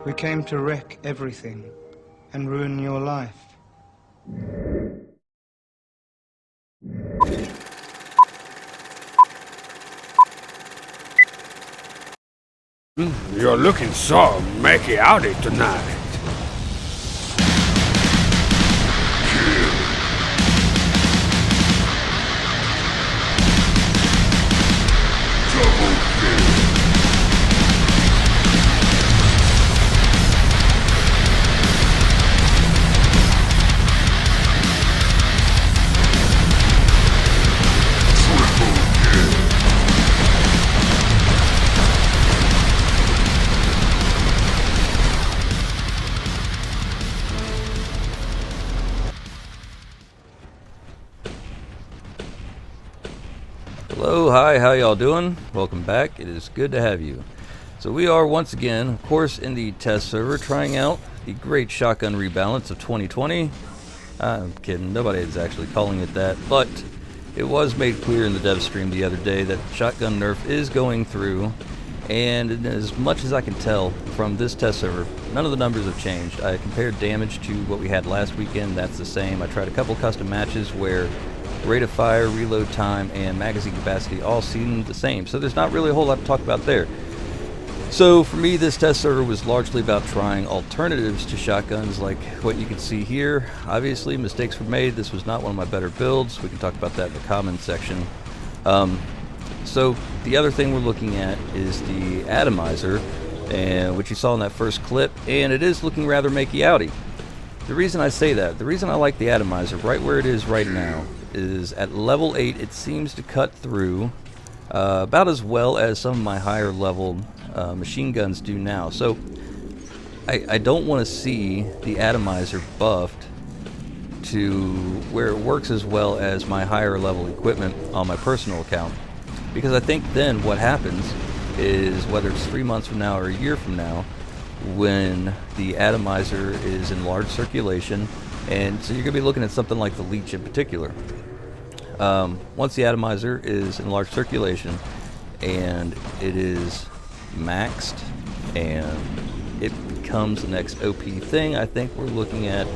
We came to wreck everything and ruin your life. You're looking so Mackie-outy tonight. Hello, hi, how y'all doing? Welcome back. It is good to have you. So we are once again, of course, in the test server trying out the great shotgun rebalance of 2020. I'm kidding, nobody is actually calling it that, but it was made clear in the dev stream the other day that shotgun nerf is going through, and as much as I can tell from this test server, none of the numbers have changed. I compared damage to what we had last weekend, that's the same. I tried a couple custom matches where rate of fire, reload time, and magazine capacity all seem the same, so there's not really a whole lot to talk about there. So for me, this test server was largely about trying alternatives to shotguns like what you can see here. Obviously, mistakes were made. This was not one of my better builds. We can talk about that in the comments section. So the other thing we're looking at is the Atomizer, and which you saw in that first clip, and it is looking rather Mackie-outy. The reason I say that, the reason I like the Atomizer right where it is right now, is at level 8 it seems to cut through about as well as some of my higher level machine guns do now. So I don't want to see the Atomizer buffed to where it works as well as my higher level equipment on my personal account, because I think then what happens is, whether it's 3 months from now or a year from now, when the Atomizer is in large circulation, and so you're going to be looking at something like the Leech in particular. Once the Atomizer is in large circulation and it is maxed and it becomes the next OP thing, I think we're looking at,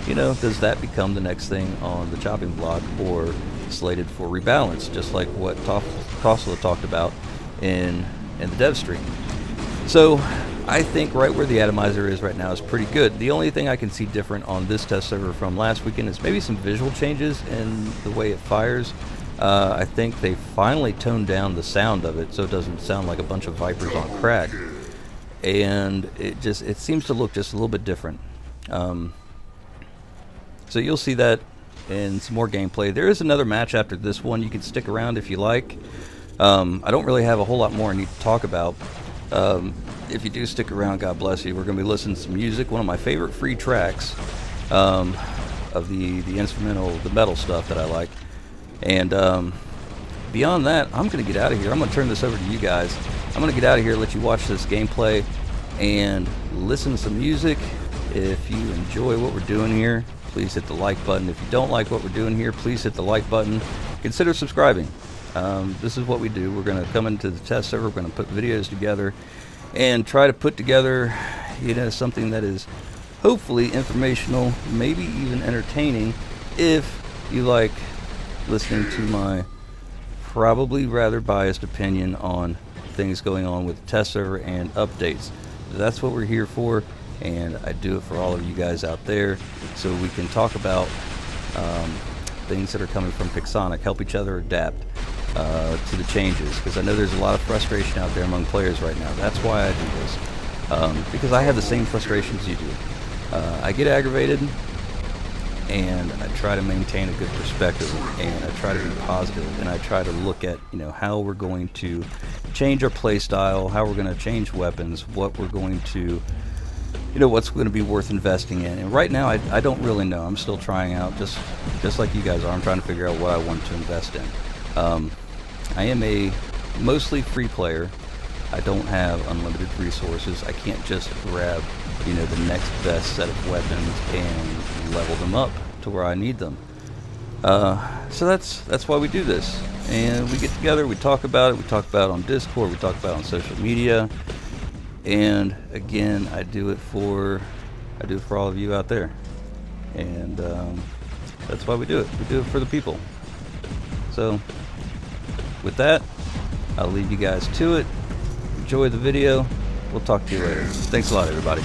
does that become the next thing on the chopping block or slated for rebalance, just like what Tosla talked about in the dev stream. So I think right where the Atomizer is right now is pretty good. The only thing I can see different on this test server from last weekend is maybe some visual changes in the way it fires. I think they finally toned down the sound of it so it doesn't sound like a bunch of Vipers on crack. And it seems to look just a little bit different. So you'll see that in some more gameplay. There is another match after this one. You can stick around if you like. I don't really have a whole lot more I need to talk about. If you do stick around, God bless you. We're going to be listening to some music, one of my favorite free tracks of the instrumental, the metal stuff that I like. And beyond that, I'm going to get out of here. I'm going to turn this over to you guys. I'm going to get out of here, let you watch this gameplay and listen to some music. If you enjoy what we're doing here, please hit the like button. If you don't like what we're doing here, please hit the like button. Consider subscribing. This is what we do. We're going to come into the test server, we're going to put videos together and try to put together, something that is hopefully informational, maybe even entertaining, if you like listening to my probably rather biased opinion on things going on with the test server and updates. That's what we're here for, and I do it for all of you guys out there so we can talk about things that are coming from Pixonic, help each other adapt to the changes, because I know there's a lot of frustration out there among players right now. That's why I do this, because I have the same frustrations you do. I get aggravated, and I try to maintain a good perspective, and I try to be positive, and I try to look at how we're going to change our play style, how we're going to change weapons, what we're going to what's going to be worth investing in. And right now I don't really know. I'm still trying out, just like you guys are. I'm trying to figure out what I want to invest in. I am a mostly free player. I don't have unlimited resources. I can't just grab the next best set of weapons and level them up to where I need them. So that's why we do this. And we get together, we talk about it. We talk about it on Discord, we talk about it on social media. And again, I do it for all of you out there, and that's why we do it. We do it for the people. So with that, I'll leave you guys to it. Enjoy the video. We'll talk to you later. Thanks a lot, everybody.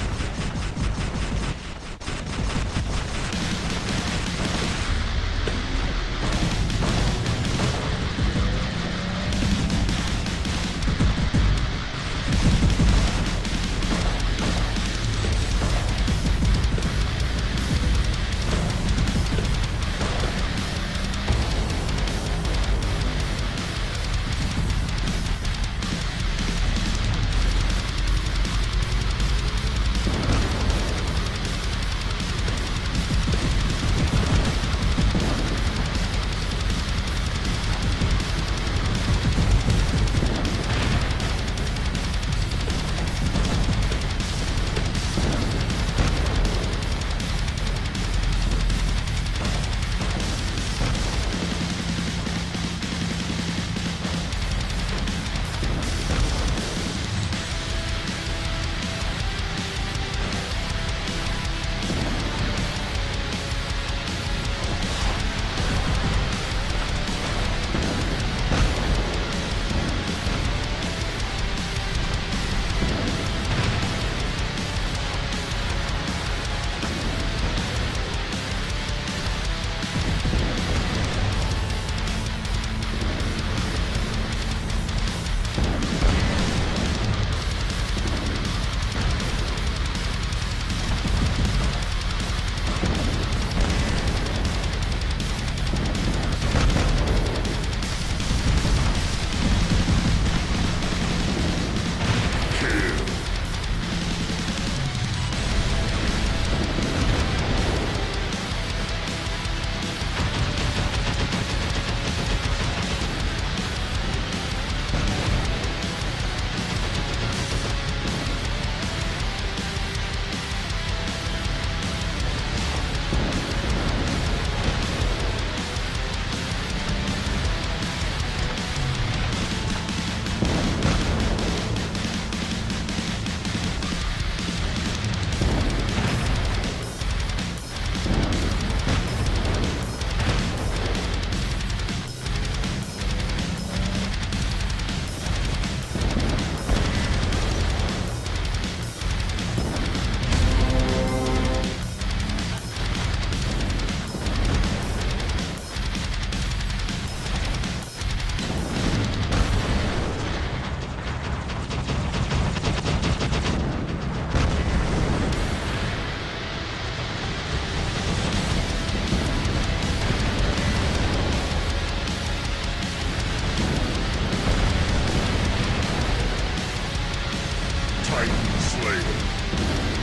Titan Slayer.